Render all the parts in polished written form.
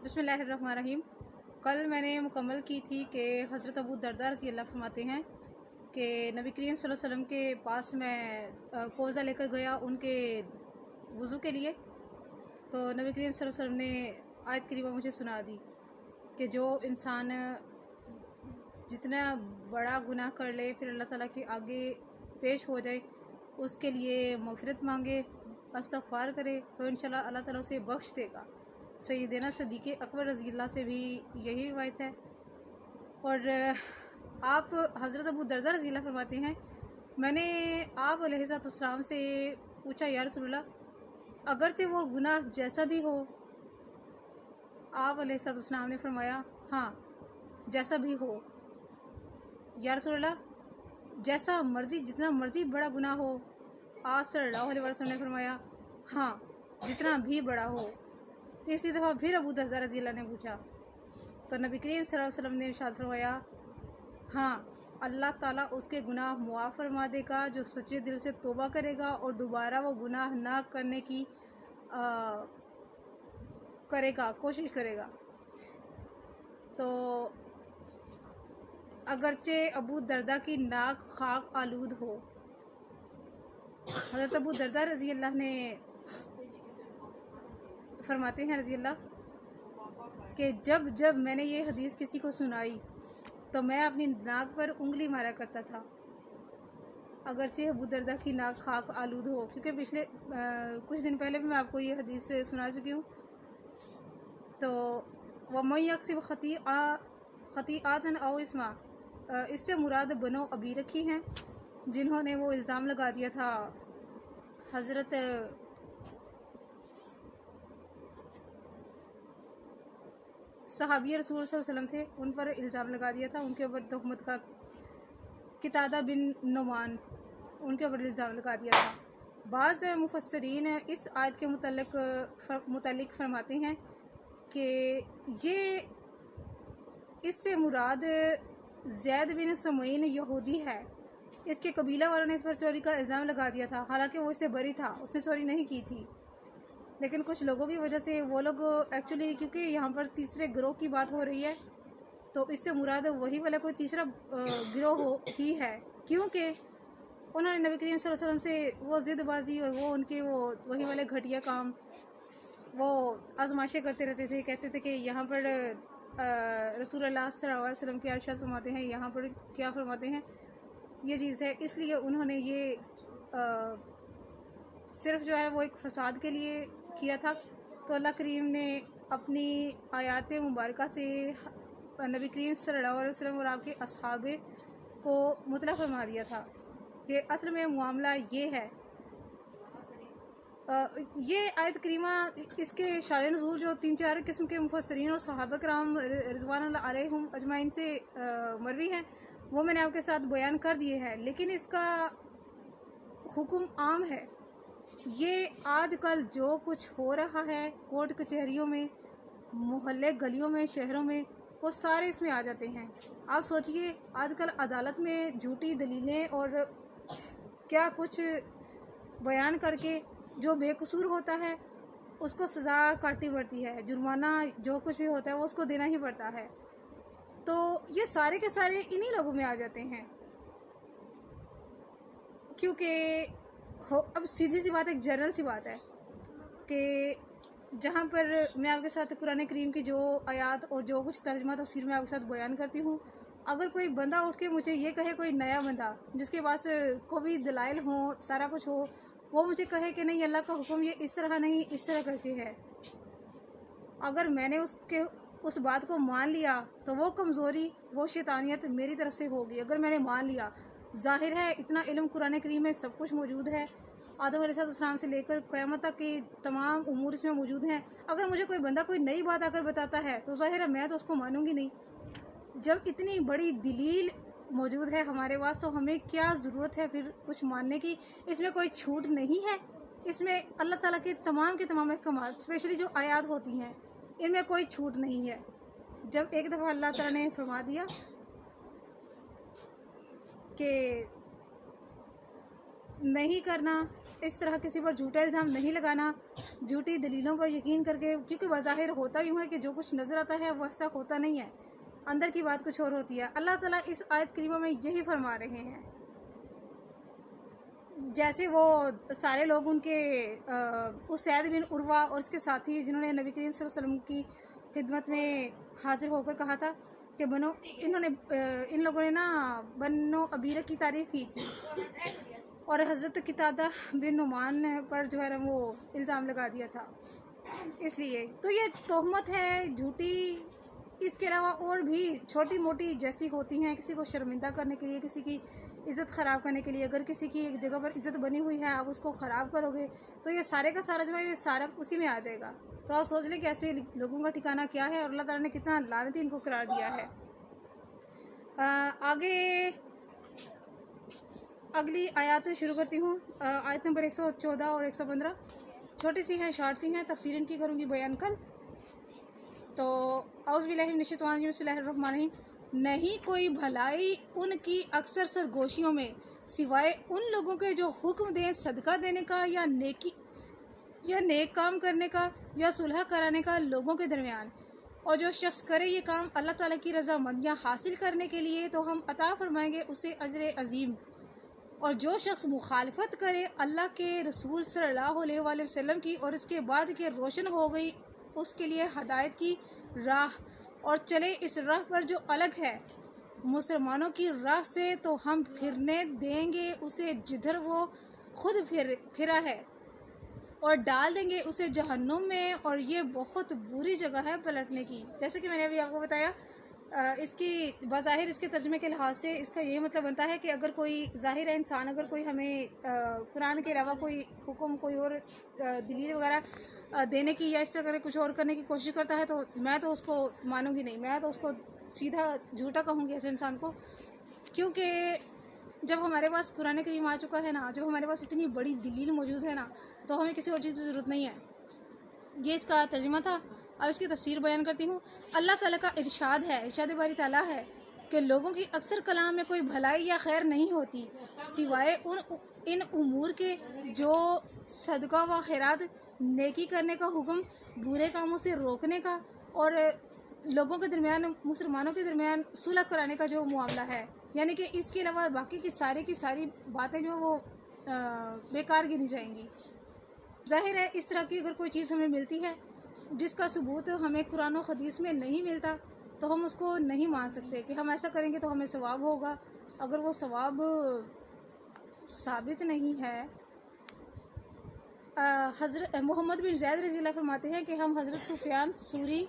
बिस्मिल्लाहिर्रहमानिर्रहीम। कल मैंने मुकम्मल की थी कि हज़रत अबू दरदा रज़ी अल्लाह फरमाते हैं कि नबी करीम सल्लल्लाहु अलैहि वसल्लम के पास मैं कोज़ा लेकर गया उनके वज़ू के लिए। तो नबी करीम सल्लल्लाहु अलैहि वसल्लम ने आयत करीमा मुझे सुना दी कि जो इंसान जितना बड़ा गुनाह कर ले फिर अल्लाह ताला के आगे पेश हो जाए, उसके लिए मग़फ़िरत मांगे, इस्तग़फ़ार करे तो इंशाल्लाह अल्लाह ताला उसे बख्श देगा। सैयदना सिद्दीक़ अकबर रज़ी अल्लाह से भी यही रिवायत है। और आप हज़रत अबू दरदा रज़ी अल्लाह फरमाते हैं, मैंने आप अलैहिस्सलाम से पूछा, या रसूलल्लाह, अगरचे वो गुनाह जैसा भी हो। आप अलैहिस्सलाम ने फरमाया, हाँ जैसा भी हो। या रसूलल्लाह, जैसा मर्जी जितना मर्जी बड़ा गुनाह हो। आप सल्लल्लाहु अलैहि वसल्लम ने फरमाया, हाँ जितना भी बड़ा हो। तीसरी दफ़ा फिर अबू दरदा रज़ी अल्लाह ने पूछा तो नबी करीम सल्लल्लाहु अलैहि वसल्लम ने इरशाद फरमाया, हाँ अल्लाह ताला उसके गुनाह मुआफ़ फरमा देगा जो सच्चे दिल से तौबा करेगा और दोबारा वो गुनाह ना करने की कोशिश करेगा। तो अगरचे अबू दरदा की नाक खाक आलूद हो। हज़रत अबू दरदा रज़ी अल्लाह ने फरमाते हैं रज़ी अल्लाह कि जब जब मैंने ये हदीस किसी को सुनाई तो मैं अपनी नाक पर उंगली मारा करता था, अगरचे अबू दरदा की नाक खाक आलूद हो। क्योंकि पिछले कुछ दिन पहले भी मैं आपको ये हदीस सुना चुकी हूँ। तो वमन यक्सिब खतीआतन औ इस्मा, इससे मुराद बनो अबी रखी हैं जिन्होंने वो इल्ज़ाम लगा दिया था हज़रत सहाबी रसूल सल्लल्लाहु अलैहि वसल्लम थे, उन पर इल्ज़ाम लगा दिया था, उनके ऊपर तहमत का कितादा बिन नुमान उनके ऊपर इल्ज़ाम लगा दिया था। बाज़ मुफस्सिरीन इस आयत के मुतल्लिक़ फरमाते हैं कि ये इससे मुराद ज़ैद बिन सुमैन यहूदी है। इसके कबीला वालों ने इस पर चोरी का इल्ज़ाम लगा दिया था, हालांकि वो इससे बरी था, उसने चोरी नहीं की थी। लेकिन कुछ लोगों की वजह से वो लोग एक्चुअली, क्योंकि यहाँ पर तीसरे गिरोह की बात हो रही है, तो इससे मुराद वही वाला कोई तीसरा गिरोह ही है, क्योंकि उन्होंने नबी करीम सल्लल्लाहु अलैहि वसल्लम से वो ज़िदबाजी और वो उनके वो वही वाले घटिया काम वो आजमाइशें करते रहते थे। कहते थे कि यहाँ पर रसूलुल्लाह सल्लल्लाहु अलैहि वसल्लम के इरशाद फरमाते हैं, यहाँ पर क्या फरमाते हैं, ये चीज़ है। इसलिए उन्होंने ये सिर्फ जो है वो एक फसाद के लिए किया था। तो अल्लाह करीम ने अपनी आयात मुबारका से नबी करीम सल्लल्लाहु अलैहि वसल्लम और आपके असहाबे को मुतला फरमा दिया था कि असल में मामला ये है। ये आयत करीमा इसके शान नुज़ूल जो 3-4 किस्म के मुफस्सिरीन और सहाबा किराम रिज़वानुल्लाह अलैहिम अजमाइन से मरवी हैं, वो मैंने आपके साथ बयान कर दिए हैं। लेकिन इसका हुक्म आम है। ये आजकल जो कुछ हो रहा है कोर्ट कचहरियों में, मोहल्ले गलियों में, शहरों में, वो सारे इसमें आ जाते हैं। आप सोचिए, आजकल अदालत में झूठी दलीलें और क्या कुछ बयान करके जो बेकसूर होता है उसको सज़ा काटनी पड़ती है, जुर्माना जो कुछ भी होता है वो उसको देना ही पड़ता है। तो ये सारे के सारे इन्हीं लोगों में आ जाते हैं। क्योंकि अब सीधी सी बात, एक जनरल सी बात है कि जहाँ पर मैं आपके साथ कुरान करीम की जो आयात और जो कुछ तर्जुमा तफसीर में आपके साथ बयान करती हूँ, अगर कोई बंदा उठ के मुझे ये कहे, कोई नया बंदा जिसके पास कोई दलाइल हो, सारा कुछ हो, वो मुझे कहे कि नहीं अल्लाह का हुक्म ये इस तरह नहीं इस तरह करके है, अगर मैंने उस बात को मान लिया तो वो कमज़ोरी, वो शैतानियत मेरी तरफ से होगी। अगर मैंने मान लिया, ज़ाहिर है इतना इल्म कुरान करीम में सब कुछ मौजूद है, आदम अलैहिस्सलाम से लेकर क़यामत तक की तमाम उमूर इसमें मौजूद हैं। अगर मुझे कोई बंदा कोई नई बात आकर बताता है तो ज़ाहिर है मैं तो उसको मानूंगी नहीं। जब इतनी बड़ी दलील मौजूद है हमारे पास तो हमें क्या ज़रूरत है फिर कुछ मानने की। इसमें कोई छूट नहीं है, इसमें अल्लाह ताला के तमाम अहकामात, स्पेशली जो आयात होती हैं, इनमें कोई छूट नहीं है। जब एक दफ़ा अल्लाह ताला ने फरमा दिया कि नहीं करना, اس طرح کسی پر جھوٹا الزام نہیں لگانا، جھوٹی دلیلوں پر یقین کر کے، کیونکہ بظاہر ہوتا یوں ہے کہ جو کچھ نظر آتا ہے وہ ایسا ہوتا نہیں ہے، اندر کی بات کچھ اور ہوتی ہے۔ اللہ تعالیٰ اس آیت کریمہ میں یہی فرما رہے ہیں۔ جیسے وہ سارے لوگ ان کے اسید بن عروہ اور اس کے ساتھی جنہوں نے نبی کریم صلی اللہ علیہ وسلم کی خدمت میں حاضر ہو کر کہا تھا کہ ان لوگوں نے نا بنو عبیرہ کی تعریف کی تھی اور حضرت قتادہ بن نعمان پر جو ہے نا وہ الزام لگا دیا تھا۔ اس لیے تو یہ تہمت ہے جھوٹی، اس کے علاوہ اور بھی چھوٹی موٹی جیسی ہوتی ہیں، کسی کو شرمندہ کرنے کے لیے، کسی کی عزت خراب کرنے کے لیے۔ اگر کسی کی ایک جگہ پر عزت بنی ہوئی ہے آپ اس کو خراب کرو گے تو یہ سارے کا سارا جو ہے یہ سارا اسی میں آ جائے گا۔ تو آپ سوچ لیں کہ ایسے لوگوں کا ٹھکانہ کیا ہے اور اللہ تعالیٰ نے کتنا لعنتی ان کو قرار دیا ہے۔ آگے اگلی آیات شروع کرتی ہوں۔ آیت نمبر 114 اور 115 چھوٹی سی ہیں، شارٹ سی ہیں، تفسیر ان کی کروں گی بیان کل۔ تو اعوذ باللہ من الشیطان الرجیم، بسم اللہ الرحمن الرحیم۔ نہیں کوئی بھلائی ان کی اکثر سرگوشیوں میں سوائے ان لوگوں کے جو حکم دیں صدقہ دینے کا یا نیک کام کرنے کا یا صلح کرانے کا لوگوں کے درمیان، اور جو شخص کرے یہ کام اللہ تعالیٰ کی رضامندیاں حاصل کرنے کے لیے تو ہم عطا فرمائیں گے اسے اجر عظیم، اور جو شخص مخالفت کرے اللہ کے رسول صلی اللہ علیہ وآلہ وسلم کی اور اس کے بعد کہ روشن ہو گئی اس کے لیے ہدایت کی راہ اور چلے اس راہ پر جو الگ ہے مسلمانوں کی راہ سے، تو ہم پھرنے دیں گے اسے جدھر وہ خود پھرا ہے اور ڈال دیں گے اسے جہنم میں، اور یہ بہت بری جگہ ہے پلٹنے کی۔ جیسے کہ میں نے ابھی آپ کو بتایا، اس کی بظاہر اس کے ترجمے کے لحاظ سے اس کا یہ مطلب بنتا ہے کہ اگر کوئی ظاہر ہے انسان اگر کوئی ہمیں قرآن کے علاوہ کوئی حکم کوئی اور دلیل وغیرہ دینے کی یا اس طرح کرے کچھ اور کرنے کی کوشش کرتا ہے تو میں تو اس کو مانوں گی نہیں، میں تو اس کو سیدھا جھوٹا کہوں گی ایسے انسان کو، کیونکہ جب ہمارے پاس قرآن کریم آ چکا ہے نا، جب ہمارے پاس اتنی بڑی دلیل موجود ہے نا، تو ہمیں کسی اور چیز کی ضرورت نہیں ہے۔ یہ اس کا ترجمہ تھا، اب اس کی تفسیر بیان کرتی ہوں۔ اللہ تعالیٰ کا ارشاد ہے، ارشاد باری تعالیٰ ہے کہ لوگوں کی اکثر کلام میں کوئی بھلائی یا خیر نہیں ہوتی سوائے ان امور کے جو صدقہ و خیرات، نیکی کرنے کا حکم، برے کاموں سے روکنے کا، اور لوگوں کے درمیان مسلمانوں کے درمیان صلح کرانے کا جو معاملہ ہے، یعنی کہ اس کے علاوہ باقی کی ساری باتیں جو وہ بیکار گنی جائیں گی۔ ظاہر ہے اس طرح کی اگر کوئی چیز ہمیں ملتی ہے جس کا ثبوت ہمیں قرآن و حدیث میں نہیں ملتا تو ہم اس کو نہیں مان سکتے کہ ہم ایسا کریں گے تو ہمیں ثواب ہوگا۔ اگر وہ ثواب ثابت نہیں ہے، حضرت محمد بن زید رضی اللہ فرماتے ہیں کہ ہم حضرت سفیان ثوری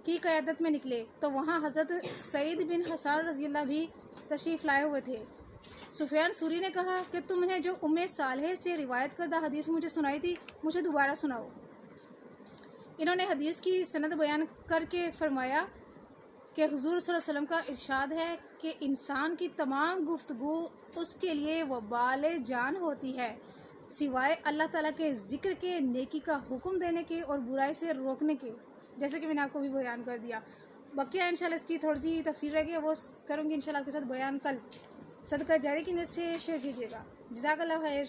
کی قیادت میں نکلے تو وہاں حضرت سعید بن حسان رضی اللہ بھی تشریف لائے ہوئے تھے۔ سفیان ثوری نے کہا کہ تم نے جو ام صالح سے روایت کردہ حدیث مجھے سنائی تھی مجھے دوبارہ سناؤ۔ انہوں نے حدیث کی سند بیان کر کے فرمایا کہ حضور صلی اللہ علیہ وسلم کا ارشاد ہے کہ انسان کی تمام گفتگو اس کے لیے وبال جان ہوتی ہے سوائے اللہ تعالیٰ کے ذکر کے، نیکی کا حکم دینے کے اور برائی سے روکنے کے، جیسے کہ میں نے آپ کو بھی بیان کر دیا۔ بقیہ انشاءاللہ اس کی تھوڑی سی تفسیر رہ گئی ہے، وہ کروں گی انشاءاللہ آپ کے ساتھ بیان کل۔ صدقہ جاری کی نیت سے شیئر کیجیے گا۔ جزاک اللہ خیر۔